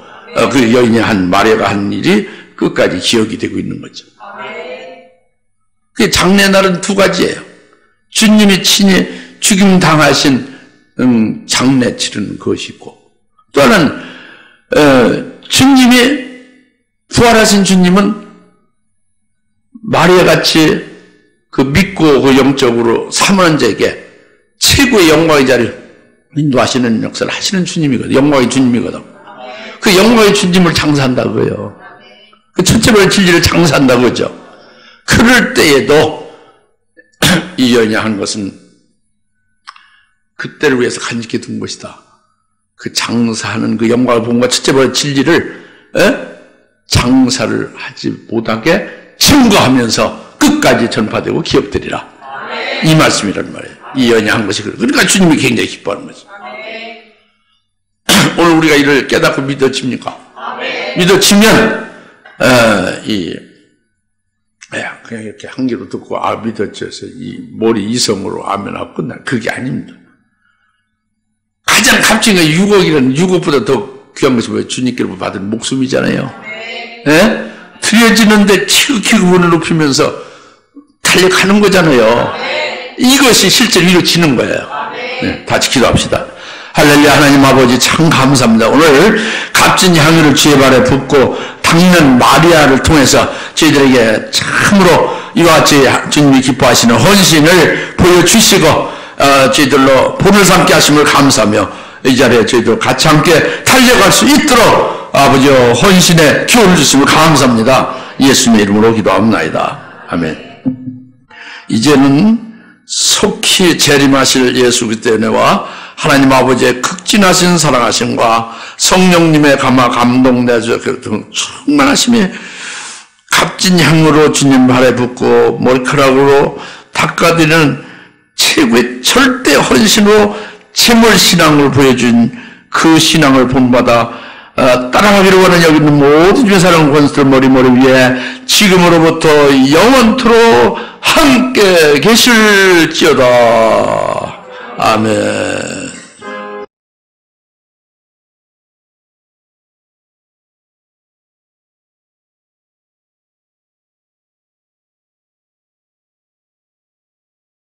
그 여인이 마리아가 한 일이 끝까지 기억이 되고 있는 거죠. 그 장례날은 두 가지예요. 주님이 친히 죽임 당하신 장례 치르는 것이 있고 또 하나는 주님이 부활하신 주님은 마리아 같이 그 믿고 그 영적으로 사모하는 자에게 최고의 영광의 자리를 인도하시는 역사를 하시는 주님이거든. 영광의 주님이거든. 그 영광의 주님을 장사한다고요. 그 첫째 번의 진리를 장사한다고 그러죠. 그럴 때에도 이 여인이 한 것은 그때를 위해서 간직해 둔 것이다. 그 장사하는 그 영광을 본과 첫째 번의 진리를 장사를 하지 못하게 증거하면서 끝까지 전파되고 기억되리라. 이 말씀이란 말이에요. 이 여인이 한 것이 그러니까 주님이 굉장히 기뻐하는 거죠. 오늘 우리가 이를 깨닫고 믿어집니까? 믿어지면 그냥 이렇게 한 귀로 듣고 믿어져서 이 머리 이성으로 아멘하고 끝날 그게 아닙니다. 가장 값진 게 6억이라는 6억보다 더 귀한 것이 뭐예요? 주님께로 받은 목숨이잖아요. 예? 드려지는데 지극히 그분을 높이면서 달려가는 거잖아요. 이것이 실제로 이루어지는 거예요. 네, 같이 기도합시다. 할렐루야. 하나님 아버지 참 감사합니다. 오늘 값진 향유를 주의 발에 붓고 닦는 마리아를 통해서 저희들에게 참으로 이와 같이 주님이 기뻐하시는 헌신을 보여주시고 저희들로 본을 삼게 하심을 감사하며 이 자리에 저희들 같이 함께 달려갈 수 있도록 아버지 헌신의 기회를 주심을 감사합니다. 예수님의 이름으로 기도합니다. 아멘. 이제는 속히 재림하실 예수 그리스도의 은혜와 하나님 아버지의 극진하신 사랑하심과 성령님의 감동 내주셔서 충만하심이 값진 향으로 주님 발에 붓고 머리카락으로 닦아드리는 최고의 절대 헌신으로 재물 신앙을 보여준 그 신앙을 본받아 따라가기를 원하는 여기 있는 모든 주의 사랑 권수들 머리 위에 지금으로부터 영원토록 함께 계실지어다. 아멘.